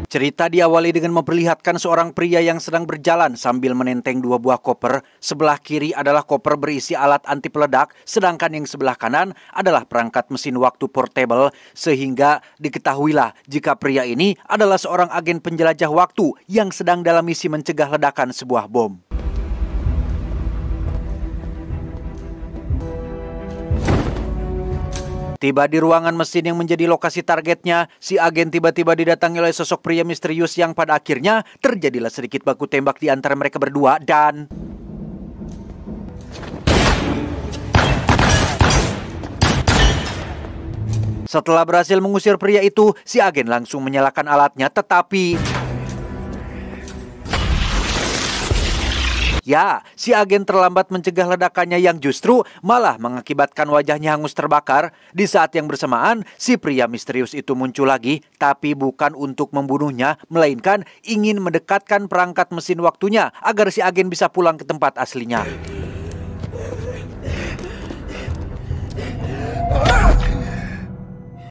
Cerita diawali dengan memperlihatkan seorang pria yang sedang berjalan sambil menenteng dua buah koper. Sebelah kiri adalah koper berisi alat anti peledak, sedangkan yang sebelah kanan adalah perangkat mesin waktu portable, sehingga diketahuilah jika pria ini adalah seorang agen penjelajah waktu yang sedang dalam misi mencegah ledakan sebuah bom. Tiba di ruangan mesin yang menjadi lokasi targetnya, si agen tiba-tiba didatangi oleh sosok pria misterius yang pada akhirnya terjadilah sedikit baku tembak di antara mereka berdua dan... Setelah berhasil mengusir pria itu, si agen langsung menyalakan alatnya, tetapi... Ya, si agen terlambat mencegah ledakannya yang justru malah mengakibatkan wajahnya hangus terbakar. Di saat yang bersamaan, si pria misterius itu muncul lagi, tapi bukan untuk membunuhnya, melainkan ingin mendekatkan perangkat mesin waktunya agar si agen bisa pulang ke tempat aslinya.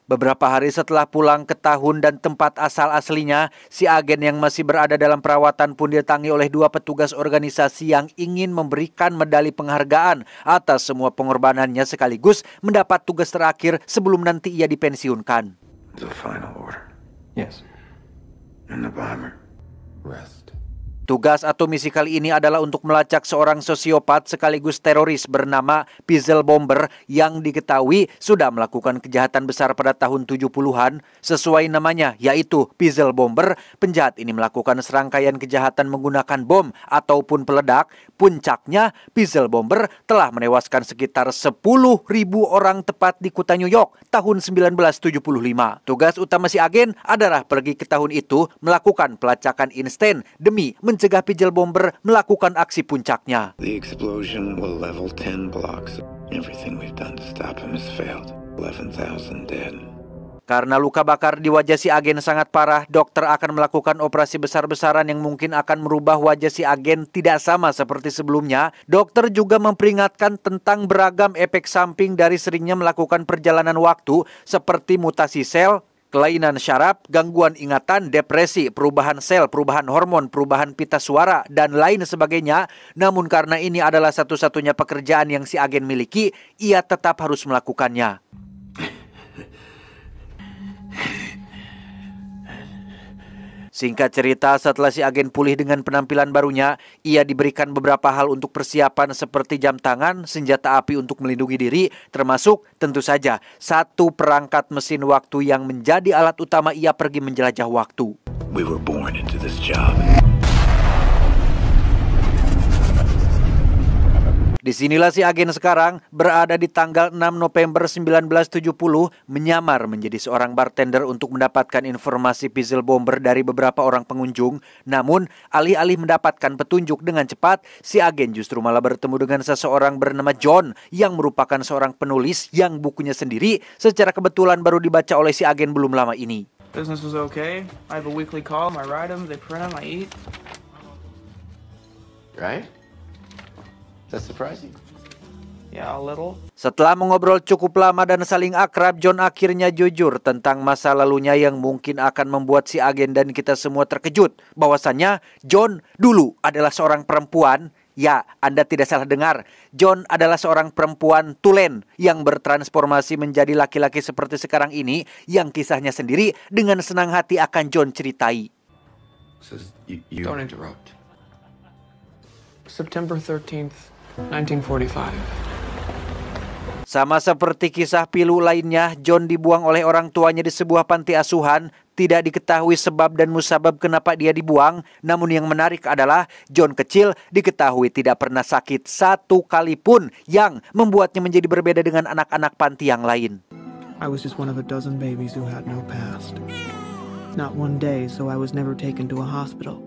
Beberapa hari setelah pulang ke tahun dan tempat asal aslinya, si agen yang masih berada dalam perawatan pun didatangi oleh dua petugas organisasi yang ingin memberikan medali penghargaan atas semua pengorbanannya sekaligus mendapat tugas terakhir sebelum nanti ia dipensiunkan. The final order. Yes. And the bomber. Rest. Tugas atau misi kali ini adalah untuk melacak seorang sosiopat sekaligus teroris bernama Pizzle Bomber yang diketahui sudah melakukan kejahatan besar pada tahun 70-an. Sesuai namanya, yaitu Pizzle Bomber, penjahat ini melakukan serangkaian kejahatan menggunakan bom ataupun peledak. Puncaknya, Pizzle Bomber telah menewaskan sekitar 10.000 orang tepat di kota New York tahun 1975. Tugas utama si agen adalah pergi ke tahun itu melakukan pelacakan instan demi mencegah Pizzle Bomber melakukan aksi puncaknya. The explosion will level 10 blocks. Everything we've done to stop him has failed. 11,000 dead. Karena luka bakar di wajah si agen sangat parah, dokter akan melakukan operasi besar-besaran yang mungkin akan merubah wajah si agen tidak sama seperti sebelumnya. Dokter juga memperingatkan tentang beragam efek samping dari seringnya melakukan perjalanan waktu seperti mutasi sel, kelainan syaraf, gangguan ingatan, depresi, perubahan sel, perubahan hormon, perubahan pita suara, dan lain sebagainya. Namun karena ini adalah satu-satunya pekerjaan yang si agen miliki, ia tetap harus melakukannya. Singkat cerita, setelah si agen pulih dengan penampilan barunya, ia diberikan beberapa hal untuk persiapan seperti jam tangan, senjata api untuk melindungi diri, termasuk tentu saja satu perangkat mesin waktu yang menjadi alat utama ia pergi menjelajah waktu. We were born into this job. Disinilah si agen sekarang berada di tanggal 6 November 1970 menyamar menjadi seorang bartender untuk mendapatkan informasi Pizzle Bomber dari beberapa orang pengunjung. Namun alih-alih mendapatkan petunjuk dengan cepat, si agen justru malah bertemu dengan seseorang bernama John yang merupakan seorang penulis yang bukunya sendiri secara kebetulan baru dibaca oleh si agen belum lama ini. Business was okay. I have a weekly call, I write them, they print them, I eat. Right? That's surprising. Yeah, a little. Setelah mengobrol cukup lama dan saling akrab, John akhirnya jujur tentang masa lalunya yang mungkin akan membuat si agen dan kita semua terkejut. Bahwasannya John dulu adalah seorang perempuan. Ya, Anda tidak salah dengar. John adalah seorang perempuan tulen yang bertransformasi menjadi laki-laki seperti sekarang ini, yang kisahnya sendiri dengan senang hati akan John ceritai. Don't interrupt. September 13th, 1945. Sama seperti kisah pilu lainnya, John dibuang oleh orang tuanya di sebuah panti asuhan. Tidak diketahui sebab dan musabab kenapa dia dibuang. Namun yang menarik adalah John kecil diketahui tidak pernah sakit satu kali pun, yang membuatnya menjadi berbeda dengan anak-anak panti yang lain. I was just one of a dozen babies who had no past. Not one day, so I was never taken to a hospital.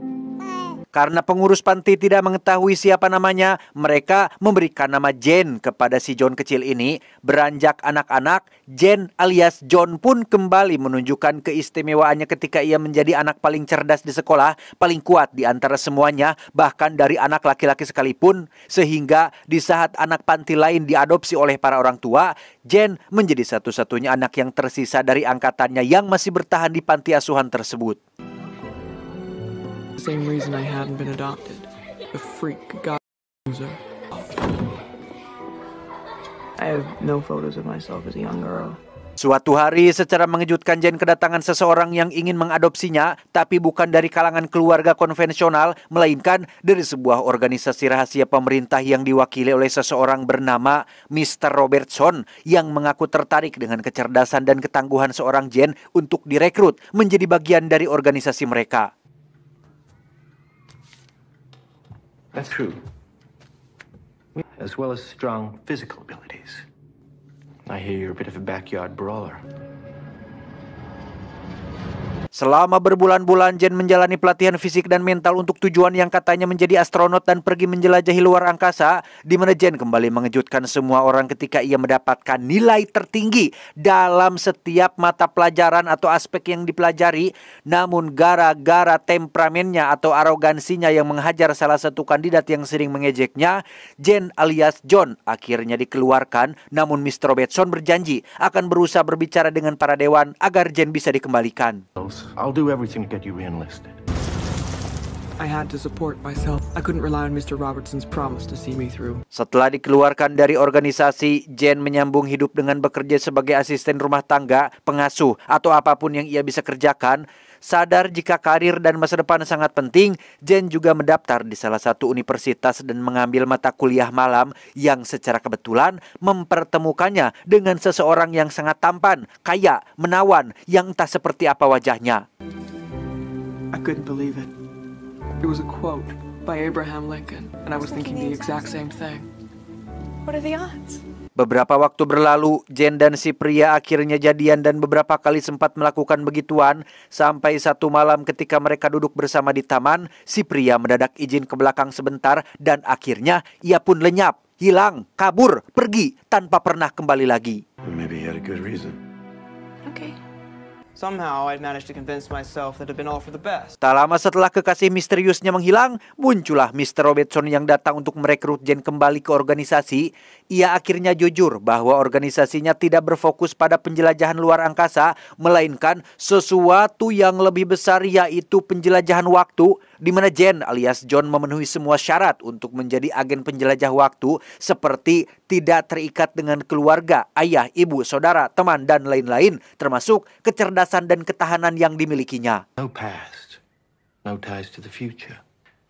Karena pengurus panti tidak mengetahui siapa namanya, mereka memberikan nama Jane kepada si John kecil ini. Beranjak anak-anak, Jane alias John pun kembali menunjukkan keistimewaannya ketika ia menjadi anak paling cerdas di sekolah, paling kuat di antara semuanya, bahkan dari anak laki-laki sekalipun. Sehingga di saat anak panti lain diadopsi oleh para orang tua, Jane menjadi satu-satunya anak yang tersisa dari angkatannya yang masih bertahan di panti asuhan tersebut. The same reason I hadn't been adopted. A freak loser. I have no photos of myself as a young girl. Suatu hari secara mengejutkan Jen kedatangan seseorang yang ingin mengadopsinya, tapi bukan dari kalangan keluarga konvensional, melainkan dari sebuah organisasi rahasia pemerintah yang diwakili oleh seseorang bernama Mr. Robertson yang mengaku tertarik dengan kecerdasan dan ketangguhan seorang Jen untuk direkrut menjadi bagian dari organisasi mereka. That's true. As well as strong physical abilities. I hear you're a bit of a backyard brawler. Selama berbulan-bulan Jen menjalani pelatihan fisik dan mental untuk tujuan yang katanya menjadi astronot dan pergi menjelajahi luar angkasa, di mana Jen kembali mengejutkan semua orang ketika ia mendapatkan nilai tertinggi dalam setiap mata pelajaran atau aspek yang dipelajari. Namun gara-gara temperamennya atau arogansinya yang menghajar salah satu kandidat yang sering mengejeknya, Jen alias John akhirnya dikeluarkan. Namun Mr. Robertson berjanji akan berusaha berbicara dengan para dewan agar Jen bisa dikembalikan. I'll do everything to get you re-enlisted. I had to support myself. I couldn't rely on Mr. Robertson's promise to see me through. Setelah dikeluarkan dari organisasi, Jen menyambung hidup dengan bekerja sebagai asisten rumah tangga, pengasuh, atau apapun yang ia bisa kerjakan. Sadar jika karir dan masa depan sangat penting, Jen juga mendaftar di salah satu universitas dan mengambil mata kuliah malam yang secara kebetulan mempertemukannya dengan seseorang yang sangat tampan, kaya, menawan, yang entah seperti apa wajahnya. I couldn't believe it. It was a quote by Abraham Lincoln, and I was thinking the exact same thing. What are the odds? Beberapa waktu berlalu, Jen dan si pria akhirnya jadian dan beberapa kali sempat melakukan begituan. Sampai satu malam ketika mereka duduk bersama di taman, si pria mendadak izin ke belakang sebentar dan akhirnya ia pun lenyap, hilang, kabur, pergi tanpa pernah kembali lagi. Maybe he had a good reason. Okay. Somehow I'd managed to convince myself that it had been all for the best. Tak lama setelah kekasih misteriusnya menghilang, muncullah Mr. Robertson yang datang untuk merekrut Jen kembali ke organisasi. Ia akhirnya jujur bahwa organisasinya tidak berfokus pada penjelajahan luar angkasa, melainkan sesuatu yang lebih besar, yaitu penjelajahan waktu, di mana Jen alias John memenuhi semua syarat untuk menjadi agen penjelajah waktu, seperti tidak terikat dengan keluarga, ayah, ibu, saudara, teman, dan lain-lain, termasuk kecerdasan dan ketahanan yang dimilikinya. No past, no ties to the future.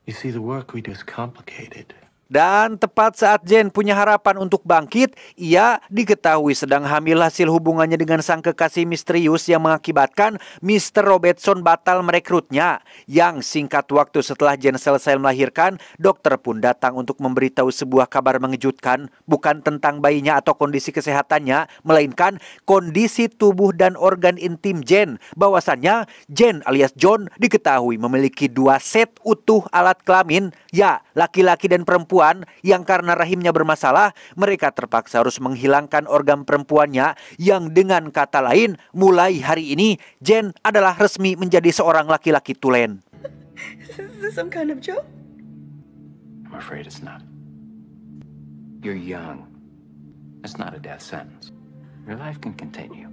You see, the work we do is complicated. Dan tepat saat Jen punya harapan untuk bangkit, ia diketahui sedang hamil hasil hubungannya dengan sang kekasih misterius yang mengakibatkan Mr. Robertson batal merekrutnya. Yang singkat waktu setelah Jen selesai melahirkan, dokter pun datang untuk memberitahu sebuah kabar mengejutkan, bukan tentang bayinya atau kondisi kesehatannya, melainkan kondisi tubuh dan organ intim Jen. Bahwasannya Jen alias John diketahui memiliki 2 set utuh alat kelamin, ya laki-laki dan perempuan, yang karena rahimnya bermasalah, mereka terpaksa harus menghilangkan organ perempuannya, yang dengan kata lain, mulai hari ini, Jen adalah resmi menjadi seorang laki-laki tulen. Is this some kind of joke? I'm afraid it's not. You're young. That's not a death sentence. Your life can continue.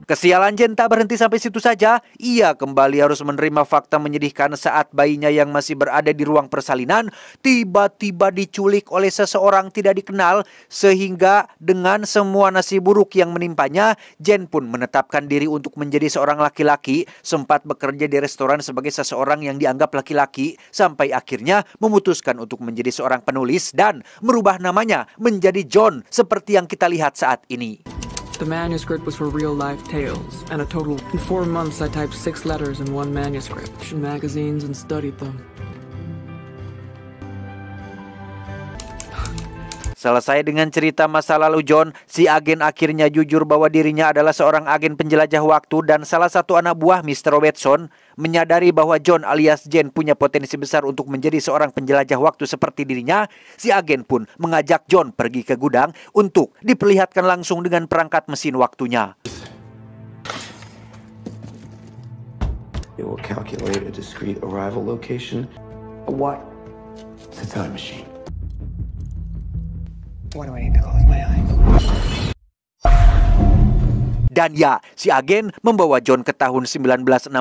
Kesialan Jen tak berhenti sampai situ saja. Ia kembali harus menerima fakta menyedihkan saat bayinya yang masih berada di ruang persalinan tiba-tiba diculik oleh seseorang tidak dikenal, sehingga dengan semua nasib buruk yang menimpanya, Jen pun menetapkan diri untuk menjadi seorang laki-laki, sempat bekerja di restoran sebagai seseorang yang dianggap laki-laki, sampai akhirnya memutuskan untuk menjadi seorang penulis dan merubah namanya menjadi John seperti yang kita lihat saat ini. The manuscript was for real-life tales, and a total in 4 months I typed 6 letters in one manuscript, magazines, and studied them. Selesai dengan cerita masa lalu John, si agen akhirnya jujur bahwa dirinya adalah seorang agen penjelajah waktu, dan salah satu anak buah Mr. Robertson menyadari bahwa John alias Jen punya potensi besar untuk menjadi seorang penjelajah waktu seperti dirinya. Si agen pun mengajak John pergi ke gudang untuk diperlihatkan langsung dengan perangkat mesin waktunya. It will calculate a discrete arrival location. What? It's a time machine. Why do I need to close my eyes? Dan ya, si agen membawa John ke tahun 1963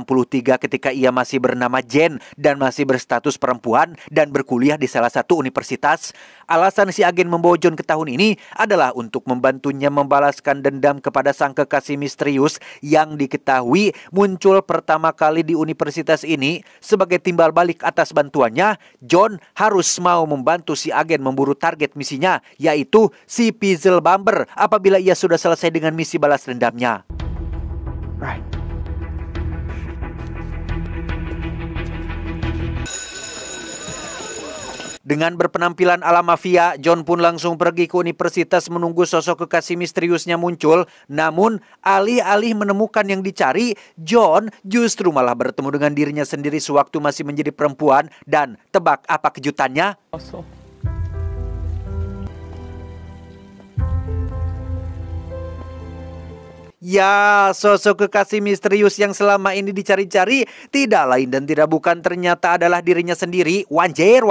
ketika ia masih bernama Jane dan masih berstatus perempuan dan berkuliah di salah satu universitas. Alasan si agen membawa John ke tahun ini adalah untuk membantunya membalaskan dendam kepada sang kekasih misterius yang diketahui muncul pertama kali di universitas ini. Sebagai timbal balik atas bantuannya, John harus mau membantu si agen memburu target misinya, yaitu si Pizzle Bomber apabila ia sudah selesai dengan misi balas dendamnya. Right. Dengan berpenampilan ala mafia, John pun langsung pergi ke universitas menunggu sosok kekasih misteriusnya muncul. Namun, alih-alih menemukan yang dicari, John justru malah bertemu dengan dirinya sendiri sewaktu masih menjadi perempuan. Dan tebak apa kejutannya? Ya, sosok kekasih misterius yang selama ini dicari-cari tidak lain dan tidak bukan ternyata adalah dirinya sendiri. Wanjir.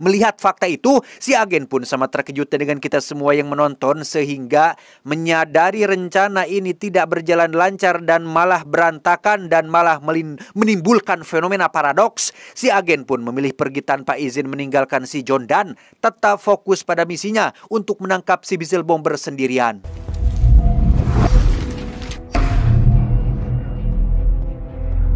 Melihat fakta itu, si agen pun sama terkejutnya dengan kita semua yang menonton sehingga menyadari rencana ini tidak berjalan lancar dan malah berantakan dan malah menimbulkan fenomena paradoks. Si agen pun memilih pergi tanpa izin meninggalkan si John dan tetap fokus pada misinya untuk menangkap si Pizzle Bomber sendirian.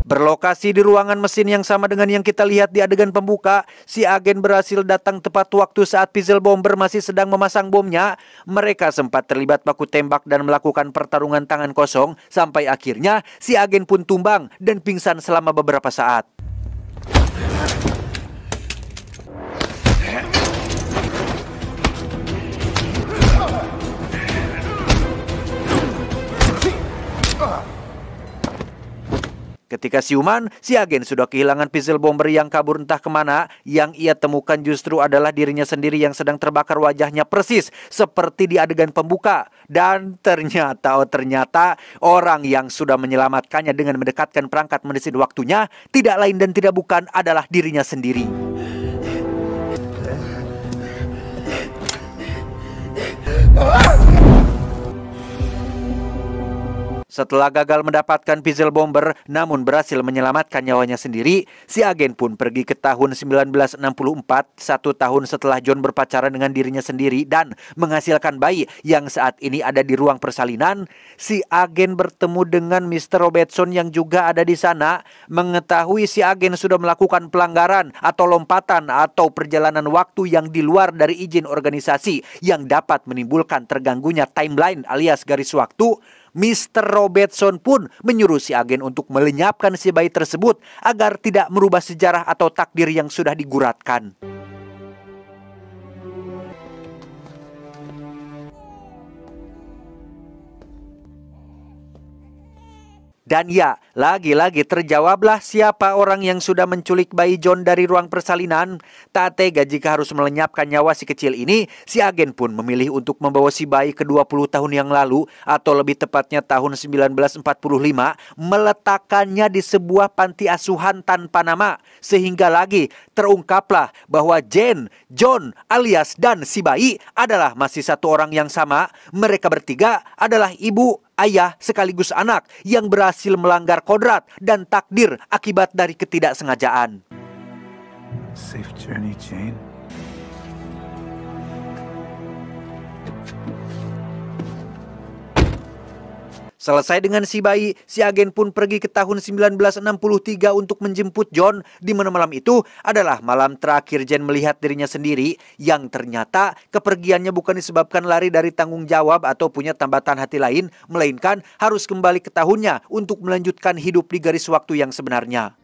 Berlokasi di ruangan mesin yang sama dengan yang kita lihat di adegan pembuka, si agen berhasil datang tepat waktu saat Pizzle Bomber masih sedang memasang bomnya. Mereka sempat terlibat baku tembak dan melakukan pertarungan tangan kosong, sampai akhirnya si agen pun tumbang dan pingsan selama beberapa saat. Ketika siuman, si agen sudah kehilangan Pizzle Bomber yang kabur entah kemana. Yang ia temukan justru adalah dirinya sendiri yang sedang terbakar wajahnya persis seperti di adegan pembuka. Dan ternyata orang yang sudah menyelamatkannya dengan mendekatkan perangkat mendesin waktunya tidak lain dan tidak bukan adalah dirinya sendiri. Setelah gagal mendapatkan Pizzle Bomber namun berhasil menyelamatkan nyawanya sendiri, si agen pun pergi ke tahun 1964, 1 tahun setelah John berpacaran dengan dirinya sendiri dan menghasilkan bayi yang saat ini ada di ruang persalinan. Si agen bertemu dengan Mr. Robertson yang juga ada di sana. Mengetahui si agen sudah melakukan pelanggaran atau lompatan atau perjalanan waktu yang di luar dari izin organisasi yang dapat menimbulkan terganggunya timeline alias garis waktu, Mr. Robertson pun menyuruh si agen untuk melenyapkan si bayi tersebut agar tidak merubah sejarah atau takdir yang sudah diguratkan. Dan ya, lagi-lagi terjawablah siapa orang yang sudah menculik bayi John dari ruang persalinan. Tak tega jika harus melenyapkan nyawa si kecil ini, si agen pun memilih untuk membawa si bayi ke 20 tahun yang lalu, atau lebih tepatnya tahun 1945, meletakkannya di sebuah panti asuhan tanpa nama. Sehingga lagi terungkaplah bahwa Jane, John alias dan si bayi adalah masih satu orang yang sama. Mereka bertiga adalah ibu, ayah sekaligus anak yang berhasil melanggar kodrat dan takdir akibat dari ketidaksengajaan. Safe journey, Jane. Selesai dengan si bayi, si agen pun pergi ke tahun 1963 untuk menjemput John. Di mana malam itu adalah malam terakhir Jane melihat dirinya sendiri, yang ternyata kepergiannya bukan disebabkan lari dari tanggung jawab atau punya tambatan hati lain, melainkan harus kembali ke tahunnya untuk melanjutkan hidup di garis waktu yang sebenarnya.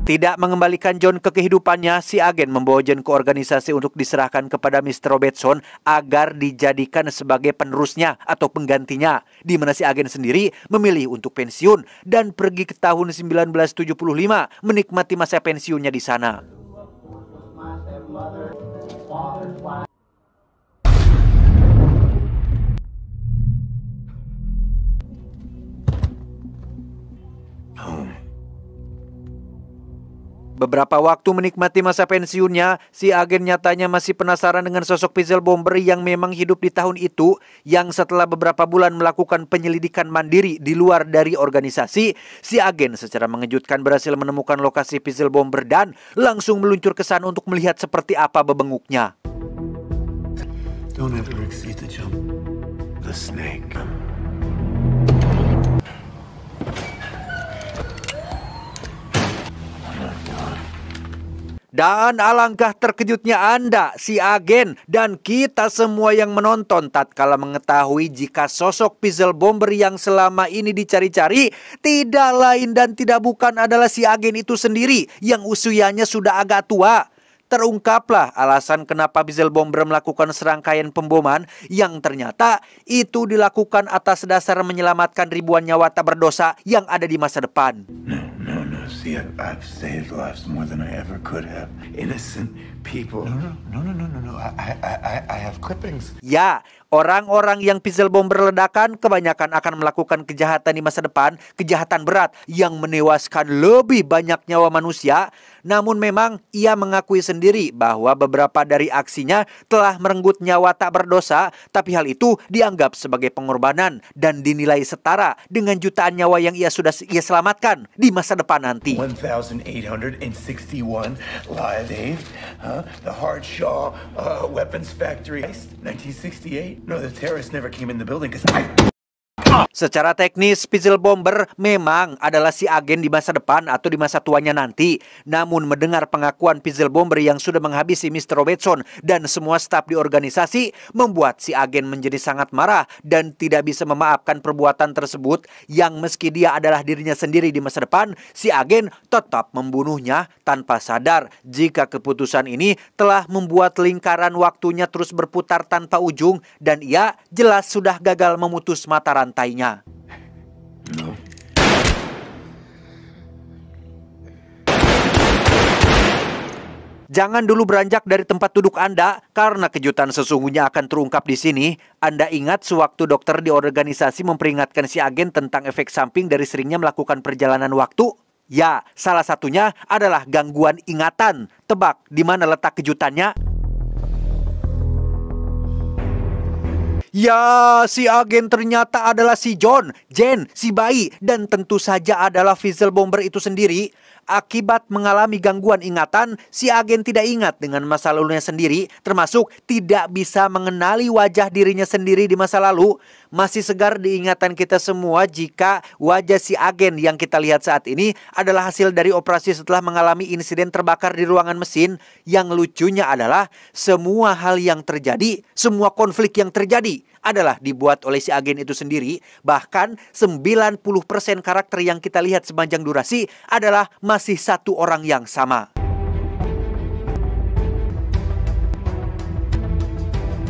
Tidak mengembalikan John ke kehidupannya, si agen membawa John ke organisasi untuk diserahkan kepada Mr. Robertson agar dijadikan sebagai penerusnya atau penggantinya. Di mana si agen sendiri memilih untuk pensiun dan pergi ke tahun 1975 menikmati masa pensiunnya di sana. Beberapa waktu menikmati masa pensiunnya, si agen nyatanya masih penasaran dengan sosok Pizzle Bomber yang memang hidup di tahun itu, yang setelah beberapa bulan melakukan penyelidikan mandiri di luar dari organisasi, si agen secara mengejutkan berhasil menemukan lokasi Pizzle Bomber dan langsung meluncur ke sana untuk melihat seperti apa bebenguknya. Don't ever exceed the jump. The snake. Dan alangkah terkejutnya Anda, si agen, dan kita semua yang menonton tatkala mengetahui jika sosok Pizzle Bomber yang selama ini dicari-cari tidak lain dan tidak bukan adalah si agen itu sendiri yang usianya sudah agak tua. Terungkaplah alasan kenapa Pizzle Bomber melakukan serangkaian pemboman yang ternyata itu dilakukan atas dasar menyelamatkan ribuan nyawa tak berdosa yang ada di masa depan. No. See, I've saved lives more than I ever could have. Innocent people. No. I have clippings. Ya, orang-orang yang Pizzle Bomber ledakan kebanyakan akan melakukan kejahatan di masa depan, kejahatan berat yang menewaskan lebih banyak nyawa manusia. Namun memang ia mengakui sendiri bahwa beberapa dari aksinya telah merenggut nyawa tak berdosa, tapi hal itu dianggap sebagai pengorbanan dan dinilai setara dengan jutaan nyawa yang ia selamatkan di masa depan nanti. 1,861 live Dave. The Hardshaw Weapons Factory. 1968. No, the terrorists never came in the building because Secara teknis, Pizzle Bomber memang adalah si agen di masa depan atau di masa tuanya nanti. Namun mendengar pengakuan Pizzle Bomber yang sudah menghabisi Mr. Robertson dan semua staf di organisasi, membuat si agen menjadi sangat marah dan tidak bisa memaafkan perbuatan tersebut, yang meski dia adalah dirinya sendiri di masa depan, si agen tetap membunuhnya tanpa sadar jika keputusan ini telah membuat lingkaran waktunya terus berputar tanpa ujung dan ia jelas sudah gagal memutus mata rantainya. No. Jangan dulu beranjak dari tempat duduk Anda, karena kejutan sesungguhnya akan terungkap di sini. Anda ingat sewaktu dokter di organisasi memperingatkan si agen tentang efek samping dari seringnya melakukan perjalanan waktu? Ya, salah satunya adalah gangguan ingatan. Tebak di mana letak kejutannya? Ya, si agen ternyata adalah si John, Jen, si bayi, dan tentu saja adalah Pizzle Bomber itu sendiri. Akibat mengalami gangguan ingatan, si agen tidak ingat dengan masa lalunya sendiri, termasuk tidak bisa mengenali wajah dirinya sendiri di masa lalu. Masih segar di ingatan kita semua jika wajah si agen yang kita lihat saat ini adalah hasil dari operasi setelah mengalami insiden terbakar di ruangan mesin. Yang lucunya adalah semua hal yang terjadi, semua konflik yang terjadi adalah dibuat oleh si agen itu sendiri. Bahkan 90% karakter yang kita lihat sepanjang durasi adalah masih satu orang yang sama.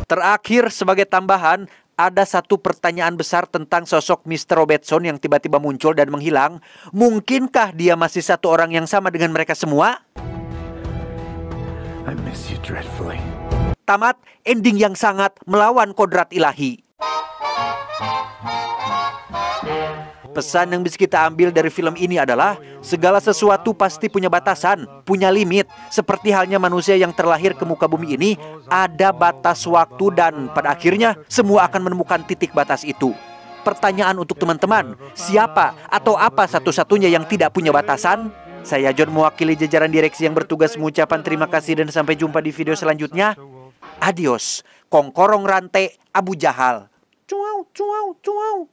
Terakhir, sebagai tambahan, ada satu pertanyaan besar tentang sosok Mr. Robertson yang tiba-tiba muncul dan menghilang. Mungkinkah dia masih satu orang yang sama dengan mereka semua? I miss you dreadfully. Tamat, ending yang sangat melawan kodrat ilahi. Pesan yang bisa kita ambil dari film ini adalah segala sesuatu pasti punya batasan, punya limit. Seperti halnya manusia yang terlahir ke muka bumi ini, ada batas waktu dan pada akhirnya semua akan menemukan titik batas itu. Pertanyaan untuk teman-teman, siapa atau apa satu-satunya yang tidak punya batasan? Saya John mewakili jajaran direksi yang bertugas mengucapkan terima kasih dan sampai jumpa di video selanjutnya. Adios, kongkorong rantai Abu Jahal. Cuau, cuau, cuau.